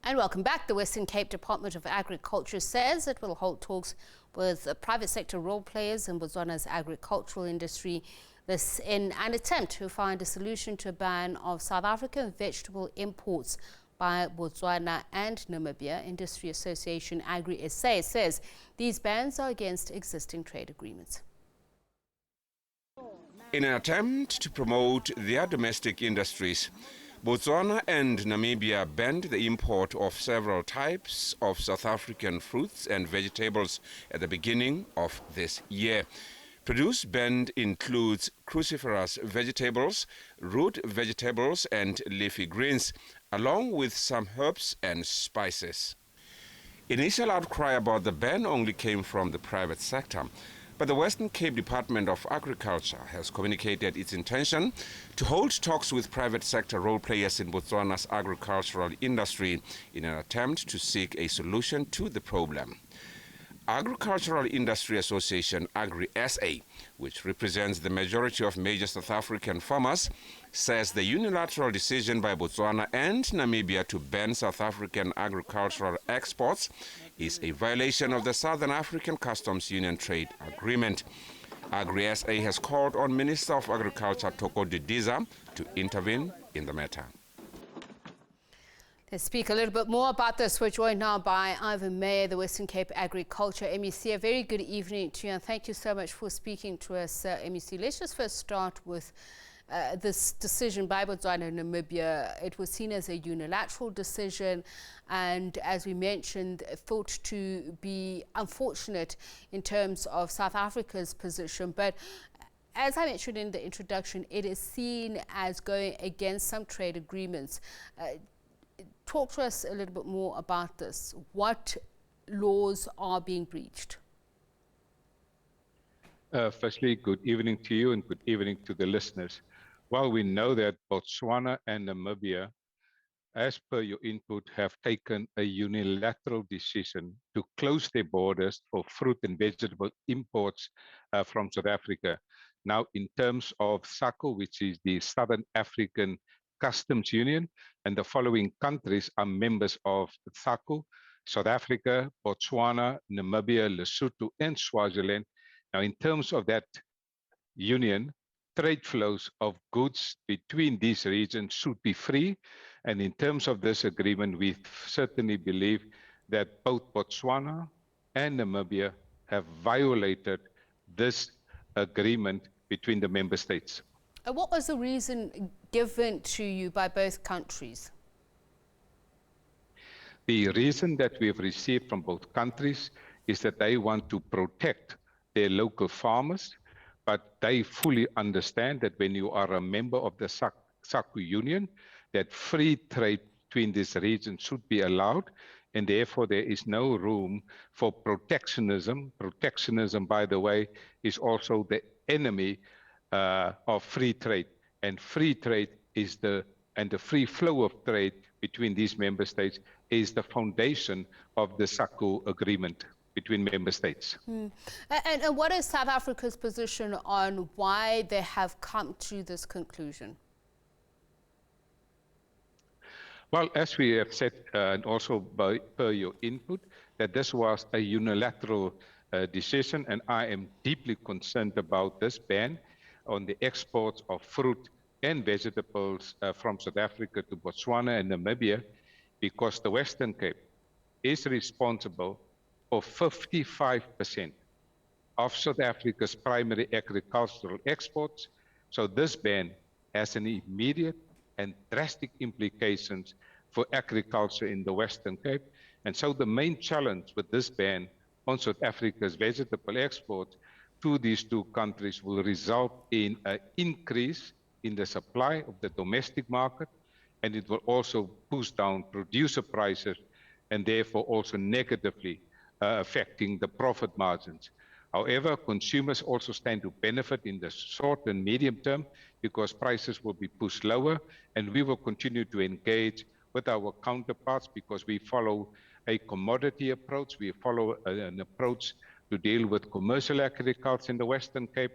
And welcome back. The Western Cape Department of Agriculture says it will hold talks with private sector role players in Botswana's agricultural industry. This in an attempt to find a solution to a ban of South African vegetable imports by Botswana and Namibia. Industry Association AgriSA says these bans are against existing trade agreements. In an attempt to promote their domestic industries, Botswana and Namibia banned the import of several types of South African fruits and vegetables at the beginning of this year. Produce banned includes cruciferous vegetables, root vegetables and leafy greens, along with some herbs and spices. Initial outcry about the ban only came from the private sector. But the Western Cape Department of Agriculture has communicated its intention to hold talks with private sector role players in Botswana's agricultural industry in an attempt to seek a solution to the problem. Agricultural Industry Association AgriSA, which represents the majority of major South African farmers, says the unilateral decision by Botswana and Namibia to ban South African agricultural exports is a violation of the Southern African Customs Union Trade Agreement. AgriSA has called on Minister of Agriculture Toko Didiza to intervene in the matter. Let's speak a little bit more about this. We're joined now by Ivan Meyer, the Western Cape Agriculture MEC. A very good evening to you, and thank you so much for speaking to us, MEC. Let's just first start with this decision by Botswana and Namibia. It was seen as a unilateral decision, and as we mentioned, thought to be unfortunate in terms of South Africa's position. But as I mentioned in the introduction, it is seen as going against some trade agreements. Talk to us a little bit more about this. What laws are being breached? Firstly, good evening to you and good evening to the listeners. Well, we know that Botswana and Namibia, as per your input, have taken a unilateral decision to close their borders for fruit and vegetable imports from South Africa. Now, in terms of SACU, which is the Southern African Customs Union, and the following countries are members of SACU: South Africa, Botswana, Namibia, Lesotho, and Swaziland. Now, in terms of that union, trade flows of goods between these regions should be free. And in terms of this agreement, we certainly believe that both Botswana and Namibia have violated this agreement between the member states. What was the reason given to you by both countries? The reason that we have received from both countries is that they want to protect their local farmers, but they fully understand that when you are a member of the SACU Union, that free trade between these regions should be allowed, and therefore there is no room for protectionism. Protectionism, by the way, is also the enemy of free trade, and free trade is the free flow of trade between these member states is the foundation of the SACU agreement between member states. And what is South Africa's position on why they have come to this conclusion? Well, as we have said, and also per your input, that this was a unilateral decision, and I am deeply concerned about this ban on the exports of fruit and vegetables from South Africa to Botswana and Namibia, because the Western Cape is responsible for 55% of South Africa's primary agricultural exports. So this ban has an immediate and drastic implications for agriculture in the Western Cape. And so the main challenge with this ban on South Africa's vegetable exports to these two countries will result in an increase in the supply of the domestic market, and it will also push down producer prices and therefore also negatively affecting the profit margins. However, consumers also stand to benefit in the short and medium term because prices will be pushed lower, and we will continue to engage with our counterparts because we follow a commodity approach. We follow an approach to deal with commercial agriculture in the Western Cape.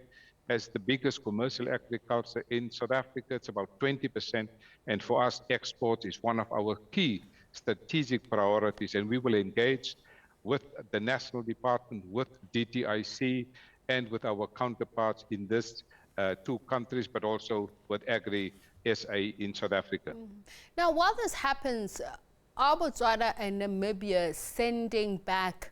As the biggest commercial agriculture in South Africa, it's about 20%. And for us, export is one of our key strategic priorities, and we will engage with the National Department, with DTIC, and with our counterparts in this two countries, but also with AgriSA in South Africa. Now, while this happens, are Botswana and Namibia sending back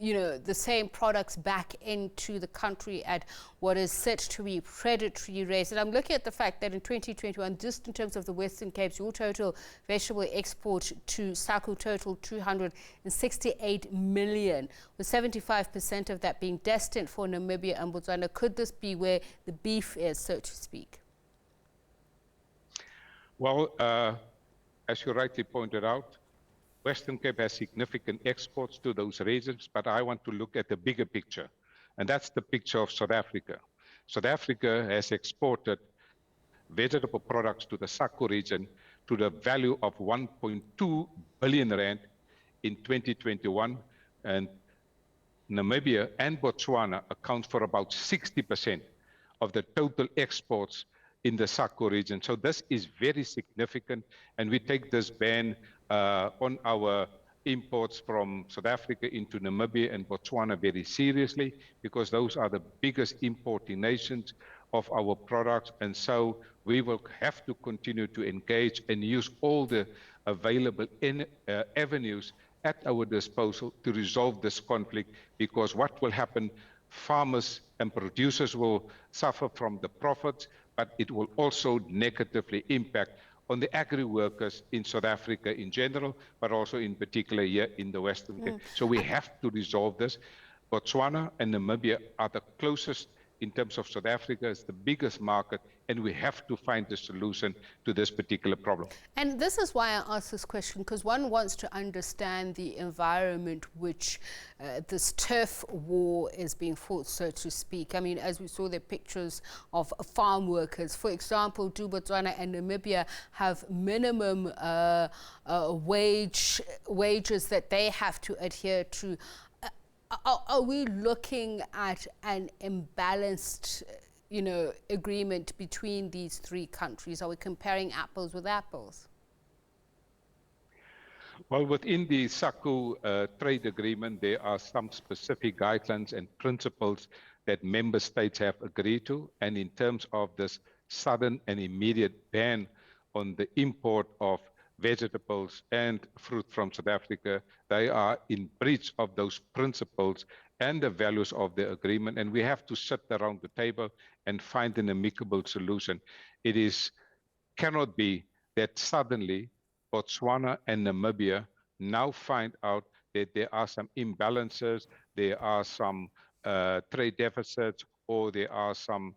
the same products back into the country at what is said to be predatory rates? And I'm looking at the fact that in 2021, just in terms of the Western Cape, your total vegetable export to SACU totaled 268 million, with 75% of that being destined for Namibia and Botswana. Could this be where the beef is, so to speak? Well, as you rightly pointed out, Western Cape has significant exports to those regions, but I want to look at the bigger picture, and that's the picture of South Africa. South Africa has exported vegetable products to the SACU region to the value of 1.2 billion rand in 2021, and Namibia and Botswana account for about 60% of the total exports in the SACU region. So this is very significant, and we take this ban on our imports from South Africa into Namibia and Botswana very seriously, because those are the biggest importing nations of our products. And so we will have to continue to engage and use all the available avenues at our disposal to resolve this conflict, because what will happen, farmers and producers will suffer from the profits, but it will also negatively impact on the agri-workers in South Africa in general, but also in particular here in the Western Cape. So we have to resolve this. Botswana and Namibia are the closest in terms of South Africa, is the biggest market, and we have to find a solution to this particular problem. And this is why I ask this question, because one wants to understand the environment which this turf war is being fought, so to speak. I mean, as we saw the pictures of farm workers, for example, do Botswana and Namibia have minimum wages that they have to adhere to? Are we looking at an imbalanced, agreement between these three countries? Are we comparing apples with apples? Well, within the SACU trade agreement, there are some specific guidelines and principles that member states have agreed to. And in terms of this sudden and immediate ban on the import of vegetables and fruit from South Africa, they are in breach of those principles and the values of the agreement, and we have to sit around the table and find an amicable solution. It cannot be that suddenly Botswana and Namibia now find out that there are some imbalances, there are some trade deficits, or there are some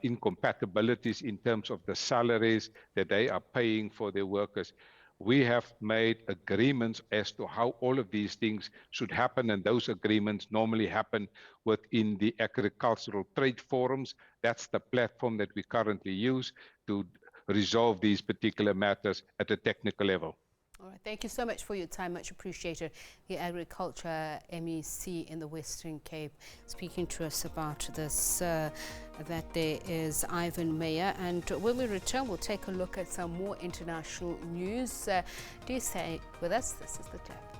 incompatibilities in terms of the salaries that they are paying for their workers. We have made agreements as to how all of these things should happen, and those agreements normally happen within the agricultural trade forums. That's the platform that we currently use to resolve these particular matters at a technical level. All right, thank you so much for your time, much appreciated. The Agriculture MEC in the Western Cape speaking to us about this, that there is Ivan Meyer. And when we return, we'll take a look at some more international news. Do stay with us. This is The Jab.